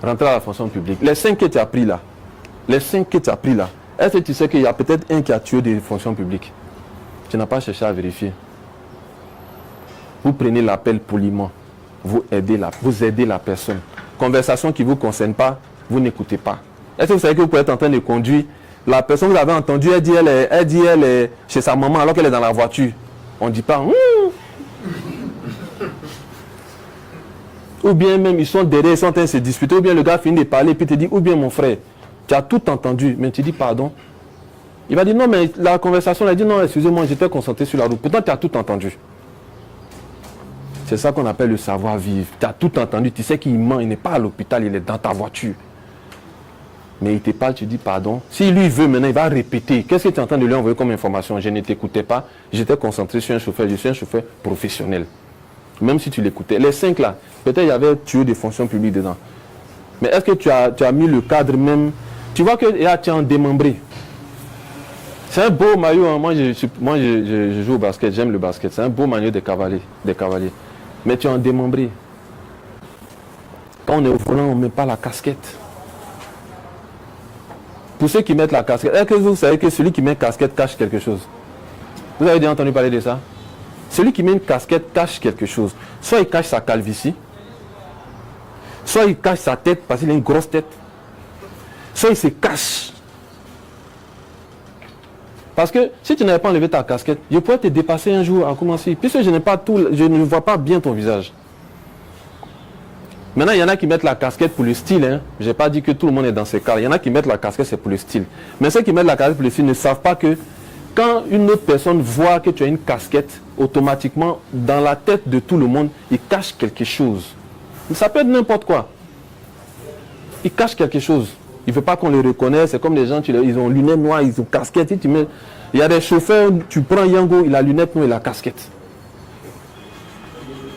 Rentrer à la fonction publique. Les 5 que tu as pris là, est-ce que tu sais qu'il y a peut-être un qui a tué des fonctions publiques? Tu n'as pas cherché à vérifier. Vous prenez l'appel poliment. Vous aidez la personne. Conversation qui ne vous concerne pas, vous n'écoutez pas. Est-ce que vous savez que vous pouvez être en train de conduire? La personne que vous avez entendue, elle dit elle est chez sa maman alors qu'elle est dans la voiture. On ne dit pas. Ou bien même ils sont derrière, ils sont en train de se disputer. Ou bien le gars finit de parler et puis te dit, ou bien mon frère, tu as tout entendu, mais tu dis pardon. Il va dire non, mais la conversation, il a dit non, excusez-moi, j'étais concentré sur la route. Pourtant, tu as tout entendu. C'est ça qu'on appelle le savoir-vivre. Tu as tout entendu, tu sais qu'il ment, il n'est pas à l'hôpital, il est dans ta voiture. Mais il te parle, tu dis pardon. Si lui veut maintenant, il va répéter. Qu'est-ce que tu es en train de lui envoyer comme information? Je ne t'écoutais pas, j'étais concentré sur un chauffeur, je suis un chauffeur professionnel. Même si tu l'écoutais. Les 5 là, peut-être il y avait tué des fonctions publiques dedans. Mais est-ce que tu as mis le cadre même? Tu vois que là, tu es en démembré. C'est un beau maillot. Hein. Moi, je joue au basket, j'aime le basket. C'est un beau maillot des cavaliers. Mais tu es en démembré. Quand on est au volant, on ne met pas la casquette. Pour ceux qui mettent la casquette, est-ce que vous savez que celui qui met casquette cache quelque chose? Vous avez déjà entendu parler de ça? Celui qui met une casquette cache quelque chose. Soit il cache sa calvitie, soit il cache sa tête parce qu'il a une grosse tête, soit il se cache. Parce que si tu n'avais pas enlevé ta casquette, je pourrais te dépasser un jour à commencer. Puisque je ne vois pas bien ton visage. Maintenant, il y en a qui mettent la casquette pour le style. Hein. Je n'ai pas dit que tout le monde est dans ces cas. Il y en a qui mettent la casquette, c'est pour le style. Mais ceux qui mettent la casquette pour le style ne savent pas que quand une autre personne voit que tu as une casquette, automatiquement, dans la tête de tout le monde, il cache quelque chose. Ça peut être n'importe quoi. Il cache quelque chose. Il ne veut pas qu'on le reconnaisse. C'est comme les gens, ils ont lunettes noires, ils ont casquette. Il y a des chauffeurs, tu prends Yango, il a lunettes noires et la casquette.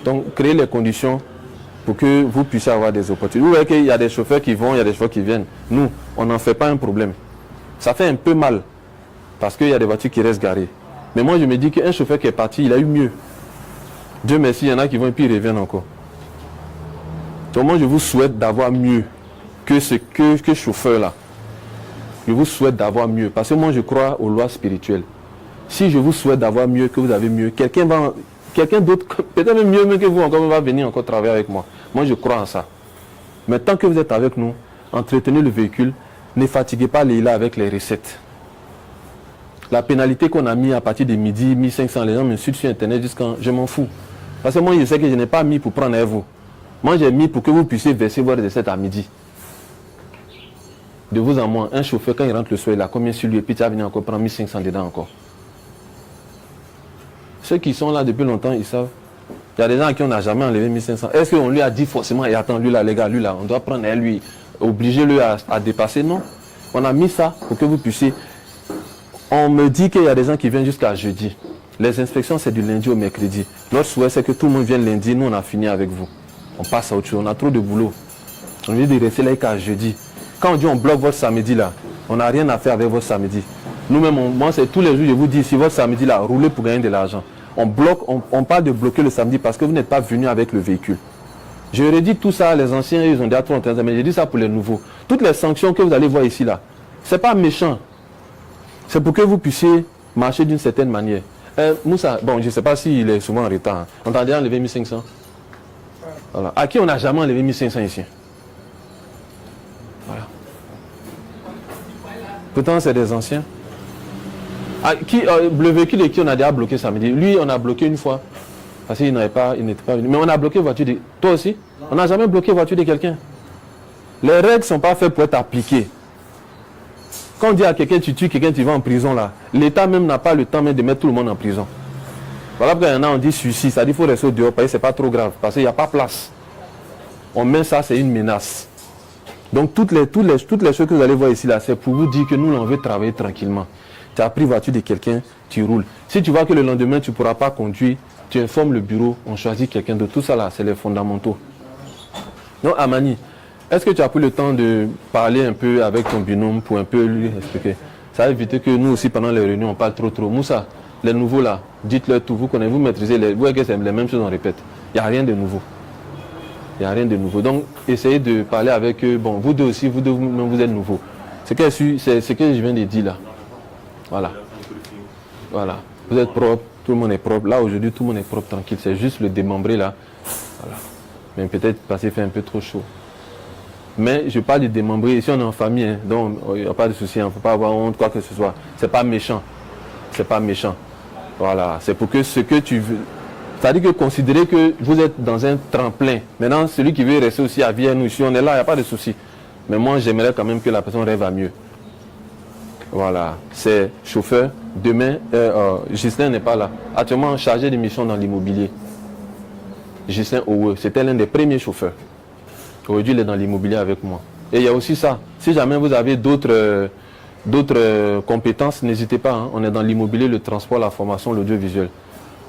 Donc, créer les conditions pour que vous puissiez avoir des opportunités. Vous voyez qu'il y a des chauffeurs qui vont, il y a des chauffeurs qui viennent. Nous, on n'en fait pas un problème. Ça fait un peu mal parce qu'il y a des voitures qui restent garées. Mais moi, je me dis qu'un chauffeur qui est parti, il a eu mieux. Dieu merci, il y en a qui vont et puis ils reviennent encore. Donc moi, je vous souhaite d'avoir mieux que ce chauffeur-là. Je vous souhaite d'avoir mieux. Parce que moi, je crois aux lois spirituelles. Si je vous souhaite d'avoir mieux, que vous avez mieux, quelqu'un d'autre, peut-être même mieux que vous, encore va venir encore travailler avec moi. Moi, je crois en ça. Mais tant que vous êtes avec nous, entretenez le véhicule, ne fatiguez pas Leïla avec les recettes. La pénalité qu'on a mis à partir de midi, 1500, les gens m'insultent sur Internet jusqu'à... Je m'en fous. Parce que moi, je sais que je n'ai pas mis pour prendre à vous. Moi, j'ai mis pour que vous puissiez verser vos recettes à midi. De vous en moins, un chauffeur, quand il rentre le soir, il a combien sur lui et puis tu vas venir encore prendre 1500 dedans encore. Ceux qui sont là depuis longtemps, ils savent. Il y a des gens à qui on n'a jamais enlevé 1500. Est-ce qu'on lui a dit forcément, et attends, lui là, les gars, lui là, on doit prendre à lui, obliger lui à dépasser? Non. On a mis ça pour que vous puissiez... On me dit qu'il y a des gens qui viennent jusqu'à jeudi. Les inspections, c'est du lundi au mercredi. Notre souhait, c'est que tout le monde vienne lundi. Nous, on a fini avec vous. On passe à autre chose. On a trop de boulot. On dit de rester là qu'à jeudi. Quand on dit on bloque votre samedi là, on n'a rien à faire avec votre samedi. Nous-mêmes, moi, c'est tous les jours, je vous dis, si votre samedi là, roulez pour gagner de l'argent. On bloque, on parle de bloquer le samedi parce que vous n'êtes pas venu avec le véhicule. Je redis tout ça, les anciens, ils ont déjà trop longtemps, mais je dis ça pour les nouveaux. Toutes les sanctions que vous allez voir ici là, c'est pas méchant. C'est pour que vous puissiez marcher d'une certaine manière. Moussa, bon, je ne sais pas s'il est souvent en retard. Hein. On t'a déjà enlevé 1500. Voilà. À qui on n'a jamais enlevé 1500 ici? Voilà. Pourtant, c'est des anciens. Le véhicule de qui on a déjà bloqué samedi? Lui, on a bloqué une fois. Parce qu'il n'était pas venu. Mais on a bloqué voiture de... Toi aussi? On n'a jamais bloqué voiture de quelqu'un. Les règles ne sont pas faites pour être appliquées. Quand on dit à quelqu'un, tu tues quelqu'un, tu vas en prison là. L'État même n'a pas le temps même de mettre tout le monde en prison. Voilà pourquoi il y en a, on dit suicide. Ça dit qu'il faut rester dehors parce que ce n'est pas trop grave. Parce qu'il n'y a pas place. On met ça, c'est une menace. Donc toutes les choses que vous allez voir ici là, c'est pour vous dire que nous, on veut travailler tranquillement. Tu as pris voiture de quelqu'un, tu roules. Si tu vois que le lendemain, tu ne pourras pas conduire, tu informes le bureau, on choisit quelqu'un de tout ça là, c'est les fondamentaux. Donc Amani, est-ce que tu as pris le temps de parler un peu avec ton binôme pour un peu lui expliquer? Ça va éviter que nous aussi pendant les réunions on parle trop. Moussa, les nouveaux là, dites-leur tout, vous connaissez, vous maîtrisez, vous voyez que c'est les mêmes choses, on répète. Il n'y a rien de nouveau. Il n'y a rien de nouveau. Donc, essayez de parler avec eux. Bon, vous deux aussi, vous deux, vous êtes nouveaux. C'est ce que je viens de dire là. Voilà. Voilà. Vous êtes propre, tout le monde est propre. Là, aujourd'hui, tout le monde est propre, tranquille. C'est juste le démembré là. Voilà. Mais peut-être parce qu'il fait un peu trop chaud. Mais je parle du démembré. Ici, on est en famille, hein, donc il n'y a pas de souci. Il ne faut pas avoir honte, quoi que ce soit. C'est pas méchant. C'est pas méchant. Voilà. C'est pour que ce que tu veux. C'est-à-dire que considérez que vous êtes dans un tremplin. Maintenant, celui qui veut rester aussi à Vienne, nous ici, on est là, il n'y a pas de souci. Mais moi, j'aimerais quand même que la personne rêve à mieux. Voilà. C'est chauffeur. Demain, Ghislain n'est pas là. Actuellement chargé de mission dans l'immobilier. Ghislain Owe, c'était l'un des premiers chauffeurs. Aujourd'hui, il est dans l'immobilier avec moi. Et il y a aussi ça. Si jamais vous avez d'autres compétences, n'hésitez pas. Hein. On est dans l'immobilier, le transport, la formation, l'audiovisuel.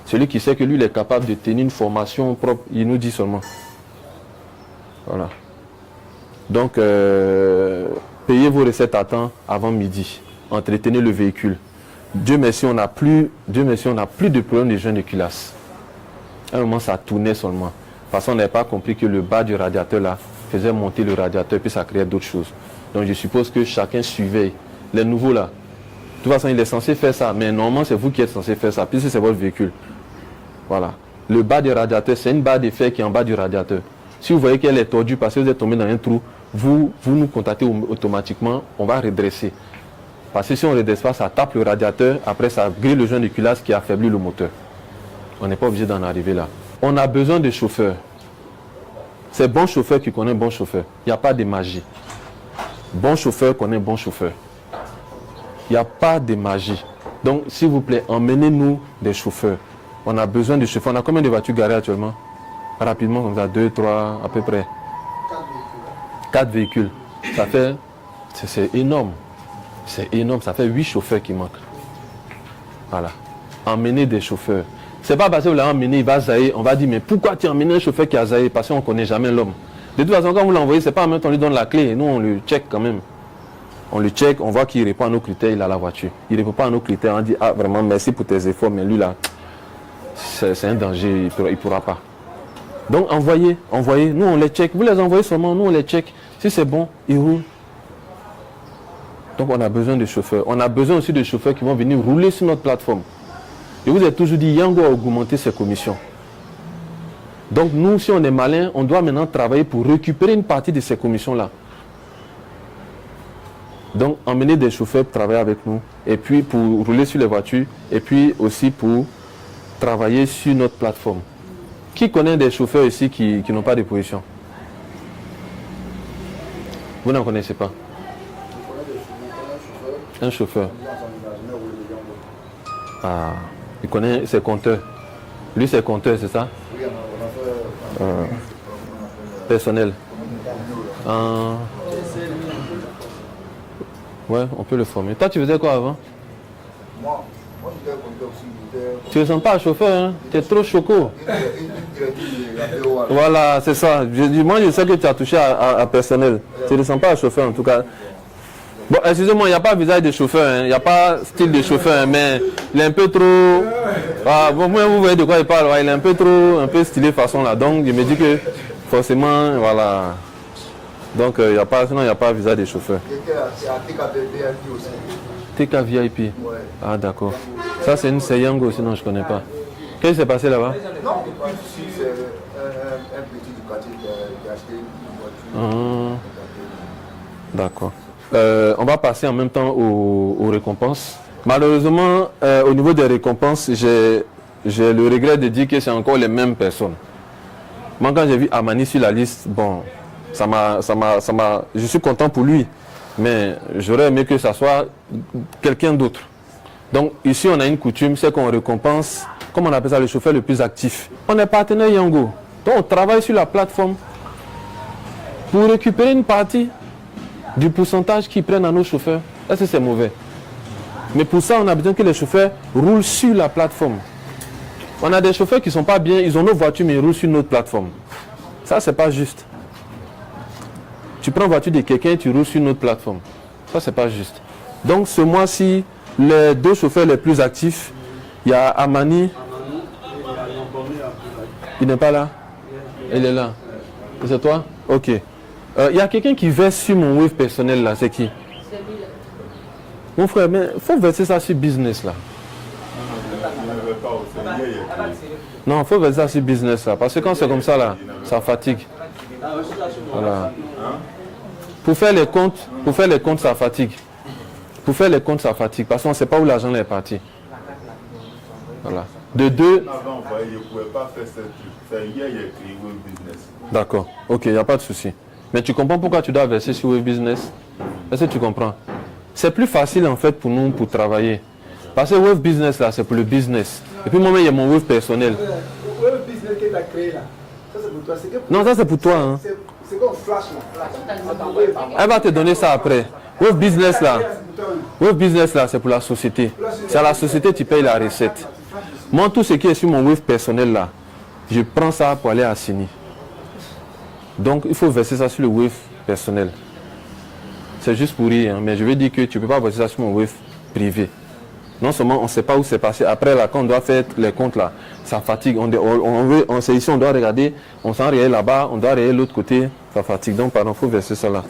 Celui qui sait que lui, il est capable de tenir une formation propre, il nous dit seulement. Voilà. Donc, payez vos recettes à temps avant midi. Entretenez le véhicule. Dieu merci, on n'a plus de problème de joints de culasse. À un moment, ça tournait seulement. Parce qu'on n'avait pas compris que le bas du radiateur là faisait monter le radiateur, puis ça créait d'autres choses. Donc, je suppose que chacun suivait. Les nouveaux là, de toute façon, il est censé faire ça, mais normalement, c'est vous qui êtes censé faire ça, puisque c'est votre véhicule. Voilà. Le bas du radiateur, c'est une barre de fer qui est en bas du radiateur. Si vous voyez qu'elle est tordue parce que vous êtes tombé dans un trou, vous nous contactez automatiquement, on va redresser. Parce que si on ne redresse pas, ça tape le radiateur, après ça grille le joint de culasse qui affaiblit le moteur. On n'est pas obligé d'en arriver là. On a besoin de chauffeurs. C'est bon chauffeur qui connaît bon chauffeur. Il n'y a pas de magie. Bon chauffeur connaît bon chauffeur. Il n'y a pas de magie. Donc, s'il vous plaît, emmenez-nous des chauffeurs. On a besoin de chauffeurs. On a combien de voitures garées actuellement? Rapidement, comme ça, 2, 3, à peu près. 4 véhicules. Ça fait... C'est énorme. C'est énorme. Ça fait 8 chauffeurs qui manquent. Voilà. Emmenez des chauffeurs. C'est pas parce que vous l'avez emmené, il va zaïr. On va dire, mais pourquoi tu as emmené un chauffeur qui a zaïr? Parce qu'on ne connaît jamais l'homme. De toute façon, quand vous l'envoyez, c'est pas en même temps on lui donne la clé. Nous, on le check quand même. On le check, on voit qu'il répond à nos critères, il a la voiture. Il ne répond pas à nos critères, on dit, ah vraiment, merci pour tes efforts, mais lui là, c'est un danger, il ne pourra pas. Donc envoyez, nous on les check. Vous les envoyez seulement, nous on les check. Si c'est bon, ils roulent. Donc on a besoin de chauffeurs. On a besoin aussi de chauffeurs qui vont venir rouler sur notre plateforme. Je vous ai toujours dit, Yango a augmenté ses commissions. Donc nous, si on est malin, on doit maintenant travailler pour récupérer une partie de ces commissions-là. Donc, emmener des chauffeurs pour travailler avec nous, et puis pour rouler sur les voitures, et puis aussi pour travailler sur notre plateforme. Qui connaît des chauffeurs ici qui n'ont pas de position? Vous n'en connaissez pas? Un chauffeur. Ah, il connaît ses compteurs. Lui, c'est compteur, c'est ça? Personnel. Ouais, on peut le former. Toi, tu faisais quoi avant? Moi, j'étais compteur aussi. Tu ne sens pas chauffeur, hein? Tu es trop choco. Voilà, c'est ça. Moi, je sais que tu as touché à personnel. Tu ne sens pas chauffeur, en tout cas. Bon, excusez-moi, il n'y a pas visage de chauffeur, hein. Il n'y a pas style de chauffeur, hein, mais il est un peu trop... Ah, bon, moi, vous voyez de quoi il parle, ouais, il est un peu stylé façon là. Donc, je me dis que forcément, voilà... Donc, sinon, il n'y a pas visage de chauffeur. TK VIP. Ouais. Ah, d'accord. Ça, c'est Yango, sinon je ne connais pas. Qu'est-ce qui s'est passé là-bas? Non, c'est un petit du quartier qui a acheté une voiture. D'accord. On va passer en même temps aux récompenses. Malheureusement, au niveau des récompenses, j'ai le regret de dire que c'est encore les mêmes personnes. Moi, quand j'ai vu Amani sur la liste, bon... Je suis content pour lui, mais j'aurais aimé que ça soit quelqu'un d'autre. Donc ici, on a une coutume, c'est qu'on récompense, comme on appelle ça, le chauffeur le plus actif. On est partenaire Yango, donc on travaille sur la plateforme pour récupérer une partie du pourcentage qu'ils prennent à nos chauffeurs. Est-ce que c'est mauvais? Mais pour ça, on a besoin que les chauffeurs roulent sur la plateforme. On a des chauffeurs qui ne sont pas bien, ils ont nos voitures, mais ils roulent sur notre plateforme. Ça, c'est pas juste. Tu prends la voiture de quelqu'un et tu roules sur notre plateforme. Ça, c'est pas juste. Donc, ce mois-ci, les 2 chauffeurs les plus actifs, il y a Amani. Il n'est pas là? Il est là. C'est toi? Ok. Il y a quelqu'un qui verse sur mon Wave personnel là, c'est qui? Mon frère, mais il faut verser ça sur business là. Non, il faut verser ça sur business là. Parce que quand c'est comme ça là, ça fatigue. Voilà. Pour faire les comptes, ça fatigue. Pour faire les comptes, ça fatigue. Parce qu'on ne sait pas où l'argent est parti. Voilà. De deux. Avant, je ne pouvais pas faire ce truc. C'est hier, il a créé Wave Business. D'accord. Ok, il n'y a pas de souci. Mais tu comprends pourquoi tu dois verser sur Wave Business? Est-ce que tu comprends? C'est plus facile en fait pour nous pour travailler. Parce que Wave Business là, c'est pour le business. Et puis moi, il y a mon Wave personnel. Wave Business que tu as créé là, ça c'est pour toi. Non, ça c'est pour toi. Hein. C'est comme flash là. Elle va te donner ça après. Wave Business là. Wave Business là, c'est pour la société. C'est à la société que tu payes la recette. Moi, tout ce qui est sur mon Wave personnel là, je prends ça pour aller à Sini. Donc, il faut verser ça sur le Wave personnel. C'est juste pour rire, hein, mais je veux dire que tu ne peux pas verser ça sur mon Wave privé. Non seulement on ne sait pas où c'est passé. Après, là, quand on doit faire les comptes, là, ça fatigue. C'est ici, on doit regarder, on s'en regarde là-bas, on doit regarder l'autre côté, ça fatigue. Donc, pardon, il faut verser ça là.